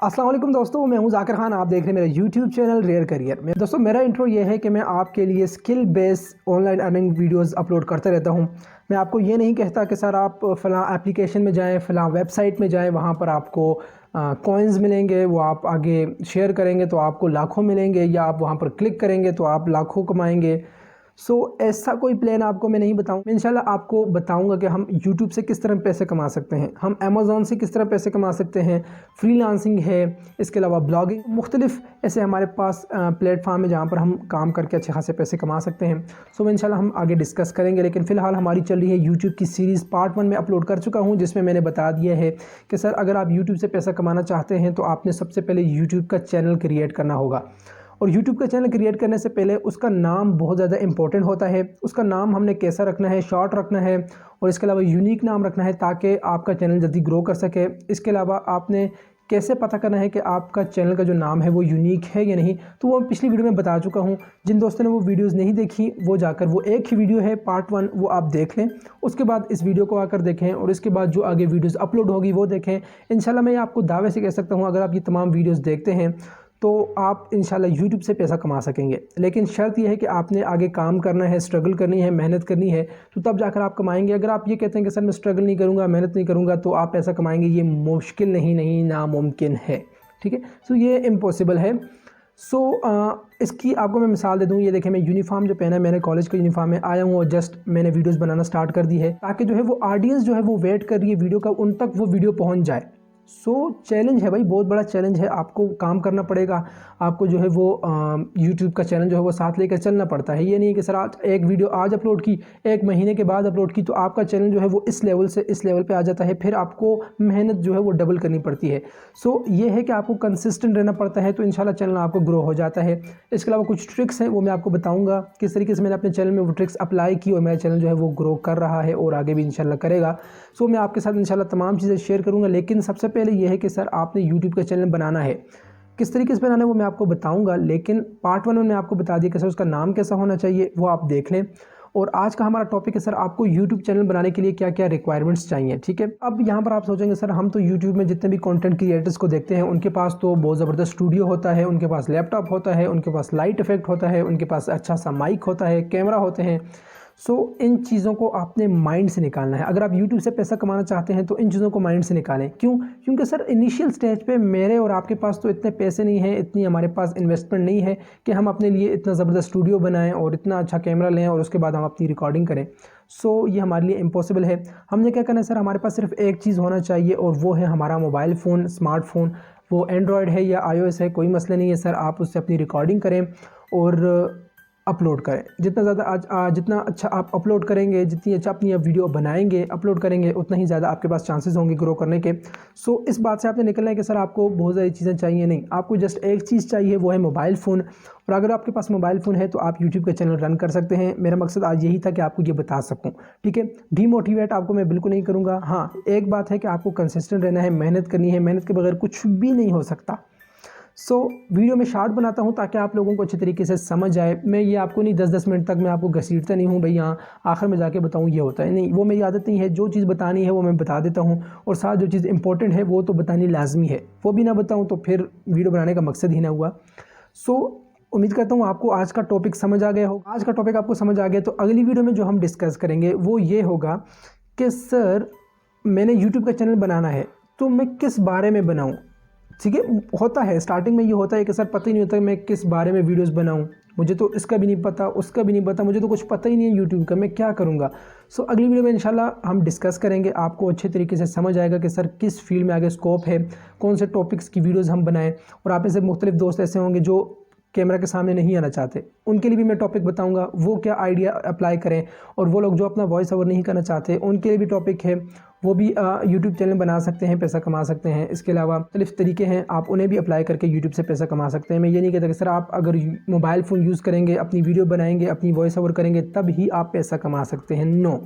अस्सलाम वालेकुम दोस्तों, मैं हूं जाकिर खान। आप देख रहे हैं मेरा यूट्यूब चैनल रेयर करियर में। दोस्तों मेरा इंट्रो ये है कि मैं आपके लिए skill based online earning videos upload करता रहता हूं। मैं आपको ये नहीं कहता कि सर आप फ़लाँ एप्लीकेशन में जाएं, फ़लाँ वेबसाइट में जाएं, वहां पर आपको कॉइन्स मिलेंगे, वो आप आगे शेयर करेंगे तो आपको लाखों मिलेंगे, या आप वहाँ पर क्लिक करेंगे तो आप लाखों कमाएँगे। ऐसा कोई प्लान आपको मैं नहीं बताऊँ। मैं इंशाल्लाह आपको बताऊंगा कि हम यूट्यूब से किस तरह पैसे कमा सकते हैं, हम अमेज़ॉन से किस तरह पैसे कमा सकते हैं, फ्रीलांसिंग है, इसके अलावा ब्लॉगिंग, मुख्तलिफ ऐसे हमारे पास प्लेटफॉर्म है जहाँ पर हम काम करके अच्छे खासे पैसे कमा सकते हैं। इंशाल्लाह हम आगे डिस्कस करेंगे, लेकिन फ़िलहाल हमारी चल रही है यूट्यूब की सीरीज़ पार्ट 1 में अपलोड कर चुका हूँ, जिसमें मैंने बता दिया है कि सर अगर आप यूट्यूब से पैसा कमाना चाहते हैं तो आपने सबसे पहले यूट्यूब का चैनल क्रिएट करना होगा। और यूट्यूब का चैनल क्रिएट करने से पहले उसका नाम बहुत ज़्यादा इंपॉर्टेंट होता है। उसका नाम हमने कैसा रखना है, शॉर्ट रखना है, और इसके अलावा यूनिक नाम रखना है ताकि आपका चैनल जल्दी ग्रो कर सके। इसके अलावा आपने कैसे पता करना है कि आपका चैनल का जो नाम है वो यूनिक है या नहीं, तो वो पिछली वीडियो में बता चुका हूँ। जिन दोस्तों ने वो वीडियोस नहीं देखी वो जाकर, वो एक ही वीडियो है पार्ट 1, वो आप देख लें, उसके बाद इस वीडियो को आकर देखें, और इसके बाद जो आगे वीडियोस अपलोड होगी वो देखें। इंशाल्लाह मैं आपको दावे से कह सकता हूँ, अगर आप ये तमाम वीडियोस देखते हैं तो आप इंशाल्लाह यूट्यूब से पैसा कमा सकेंगे। लेकिन शर्त यह है कि आपने आगे काम करना है, स्ट्रगल करनी है, मेहनत करनी है, तो तब जाकर आप कमाएंगे। अगर आप ये कहते हैं कि सर मैं स्ट्रगल नहीं करूँगा, मेहनत नहीं करूँगा, तो आप पैसा कमाएंगे, ये मुश्किल नहीं नामुमकिन है। ठीक है, ये इम्पॉसिबल है। इसकी आपको मैं मिसाल दे दूँ। ये देखें, मैं यूनिफॉर्म जो पहना है, मैंने कॉलेज का यूनिफॉर्म में आया हूँ और जस्ट मैंने वीडियोस बनाना स्टार्ट कर दी है, ताकि जो है वो ऑडियंस जो है वो वेट कर रही है वीडियो का, उन तक वो वीडियो पहुँच जाए। चैलेंज है भाई, बहुत बड़ा चैलेंज है। आपको काम करना पड़ेगा, आपको जो है वो यूट्यूब का चैनल जो है वो साथ लेकर चलना पड़ता है। ये नहीं है कि सर आज एक वीडियो आज अपलोड की, एक महीने के बाद अपलोड की, तो आपका चैनल जो है वो इस लेवल से इस लेवल पे आ जाता है, फिर आपको मेहनत जो है वो डबल करनी पड़ती है। ये है कि आपको कंसिस्टेंट रहना पड़ता है, तो इंशाल्लाह चैनल आपको ग्रो हो जाता है। इसके अलावा कुछ ट्रिक्स हैं, वो मैं आपको बताऊँगा किस तरीके से मैंने अपने चैनल में वो ट्रिक्स अप्लाई की और मेरा चैनल जो है वो ग्रो कर रहा है और आगे भी इंशाल्लाह करेगा। मैं आपके साथ इंशाल्लाह तमाम चीज़ें शेयर करूँगा। लेकिन सबसे पहले ये है कि सर आपने यूट्यूब का चैनल बनाना है, किस तरीके से बनाना है वो मैं आपको बताऊंगा। लेकिन पार्ट 1 में मैं आपको बता दिया कि सर उसका नाम कैसा होना चाहिए, वो आप देख लें। और आज का हमारा टॉपिक है सर आपको यूट्यूब चैनल बनाने के लिए क्या क्या रिक्वायरमेंट्स चाहिए। ठीक है, अब यहाँ पर आप सोचेंगे सर हम तो यूट्यूब में जितने भी कंटेंट क्रिएटर्स को देखते हैं, उनके पास तो बहुत ज़बरदस्त स्टूडियो होता है, उनके पास लैपटॉप होता है, उनके पास लाइट इफेक्ट होता है, उनके पास अच्छा सा माइक होता है, कैमरा होते हैं। इन चीज़ों को आपने माइंड से निकालना है। अगर आप यूट्यूब से पैसा कमाना चाहते हैं तो इन चीज़ों को माइंड से निकालें। क्यों? क्योंकि सर इनिशियल स्टेज पे मेरे और आपके पास तो इतने पैसे नहीं हैं, इतनी हमारे पास इन्वेस्टमेंट नहीं है कि हम अपने लिए इतना ज़बरदस्त स्टूडियो बनाएं और इतना अच्छा कैमरा लें और उसके बाद हम अपनी रिकॉर्डिंग करें। ये हमारे लिए इम्पॉसिबल है। हमने क्या करना है सर, हमारे पास सिर्फ एक चीज़ होना चाहिए और वो है हमारा मोबाइल फ़ोन, स्मार्टफोन। वो एंड्रॉयड है या iOS है, कोई मसला नहीं है सर। आप उससे अपनी रिकॉर्डिंग करें और अपलोड करें। जितना ज़्यादा जितना अच्छा आप अपलोड करेंगे, जितनी अच्छा अपनी वीडियो बनाएंगे, अपलोड करेंगे, उतना ही ज़्यादा आपके पास चांसेस होंगे ग्रो करने के। इस बात से आपने निकलना है कि सर आपको बहुत सारी चीज़ें चाहिए नहीं, आपको जस्ट एक चीज़ चाहिए, वो है मोबाइल फ़ोन। और अगर आपके पास मोबाइल फ़ोन है तो आप यूट्यूब का चैनल रन कर सकते हैं। मेरा मकसद आज यही था कि आपको ये बता सकूँ। ठीक है, डीमोटिवेट आपको मैं बिल्कुल नहीं करूँगा। हाँ, एक बात है कि आपको कंसिस्टेंट रहना है, मेहनत करनी है, मेहनत के बगैर कुछ भी नहीं हो सकता। वीडियो में शॉर्ट बनाता हूँ ताकि आप लोगों को अच्छे तरीके से समझ आए। मैं ये आपको नहीं 10-10 मिनट तक मैं आपको घसीटता नहीं हूँ भाई, यहाँ आखिर में जाके बताऊँ ये होता है, नहीं, वो मेरी आदत नहीं है। जो चीज़ बतानी है वो मैं बता देता हूँ, और साथ जो चीज़ इंपॉर्टेंट है वो तो बतानी लाजमी है। वो भी ना बताऊँ तो फिर वीडियो बनाने का मकसद ही ना हुआ। उम्मीद करता हूँ आपको आज का टॉपिक समझ आ गया हो। आज का टॉपिक आपको समझ आ गया तो अगली वीडियो में जो हम डिस्कस करेंगे वो ये होगा कि सर मैंने यूट्यूब का चैनल बनाना है तो मैं किस बारे में बनाऊँ। ठीक है, होता है स्टार्टिंग में ये होता है कि सर पता ही नहीं होता मैं किस बारे में वीडियोस बनाऊं, मुझे तो इसका भी नहीं पता, उसका भी नहीं पता, मुझे तो कुछ पता ही नहीं है यूट्यूब का, मैं क्या करूंगा। अगली वीडियो में इंशाल्लाह हम डिस्कस करेंगे, आपको अच्छे तरीके से समझ आएगा कि सर किस फील्ड में आगे स्कोप है, कौन से टॉपिक्स की वीडियोज़ हम बनाएं। और आप में से मुख्तलिफ दोस्त ऐसे होंगे जो कैमरा के सामने नहीं आना चाहते, उनके लिए भी मैं टॉपिक बताऊंगा, वो क्या आइडिया अप्लाई करें। और वो लोग जो अपना वॉइस ओवर नहीं करना चाहते, उनके लिए भी टॉपिक है, वो भी यूट्यूब चैनल बना सकते हैं, पैसा कमा सकते हैं। इसके अलावा मुख्तलिफ तरीके हैं, आप उन्हें भी अप्लाई करके यूट्यूब से पैसा कमा सकते हैं। मैं ये नहीं कहता कि सर आप अगर मोबाइल फ़ोन यूज़ करेंगे, अपनी वीडियो बनाएंगे, अपनी वॉइस ओवर करेंगे तब ही आप पैसा कमा सकते हैं। नो,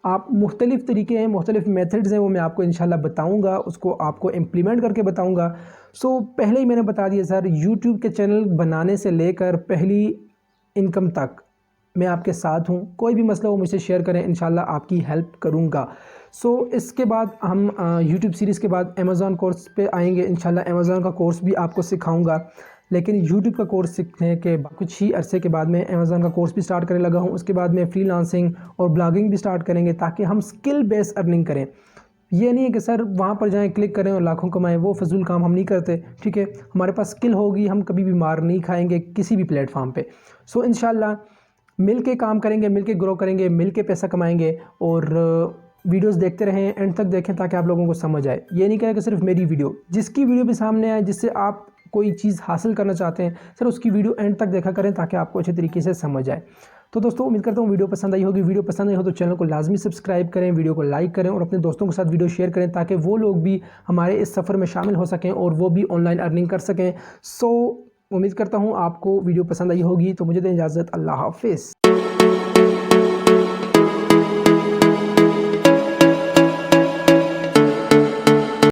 आप मुख्तलिफ़ तरीके हैं, मुख्तलिफ़ मेथड्स हैं, वो मैं आपको इंशाल्लाह बताऊंगा, उसको आपको इम्प्लीमेंट करके बताऊंगा। पहले ही मैंने बता दिया सर, यूट्यूब के चैनल बनाने से लेकर पहली इनकम तक मैं आपके साथ हूँ। कोई भी मसला हो मुझसे शेयर करें, इंशाल्लाह आपकी हेल्प करूँगा। सो इसके बाद हम यूट्यूब सीरीज़ के बाद अमेज़ॉन कोर्स पे आएंगे इंशाल्लाह। अमेज़ॉन का कोर्स भी आपको सिखाऊंगा, लेकिन यूट्यूब का कोर्स सीखने के कुछ ही अरसे के बाद मैं अमेज़ॉन का कोर्स भी स्टार्ट करने लगा हूँ। उसके बाद मैं फ्रीलांसिंग और ब्लॉगिंग भी स्टार्ट करेंगे ताकि हम स्किल बेस्ड अर्निंग करें। ये नहीं है कि सर वहाँ पर जाएं, क्लिक करें और लाखों कमाएं, वो फजूल काम हम नहीं करते। ठीक है, हमारे पास स्किल होगी, हम कभी भी मार नहीं खाएंगे किसी भी प्लेटफॉर्म पे। सो इंशाल्लाह मिल के काम करेंगे, मिल के ग्रो करेंगे, मिल के पैसा कमाएंगे। और वीडियोस देखते रहें, एंड तक देखें ताकि आप लोगों को समझ आए। ये नहीं कहें कि सिर्फ मेरी वीडियो, जिसकी वीडियो भी सामने आए, जिससे आप कोई चीज़ हासिल करना चाहते हैं, सर उसकी वीडियो एंड तक देखा करें ताकि आपको अच्छे तरीके से समझ आए। तो दोस्तों उम्मीद करता हूँ वीडियो पसंद आई होगी। वीडियो पसंद आई हो तो चैनल को लाजमी सब्सक्राइब करें, वीडियो को लाइक करें और अपने दोस्तों के साथ वीडियो शेयर करें ताकि वो लोग भी हमारे इस सफ़र में शामिल हो सकें और वो भी ऑनलाइन अर्निंग कर सकें। सो उम्मीद करता हूँ आपको वीडियो पसंद आई होगी। तो मुझे दें इजाज़त, अल्लाह हाफिज़।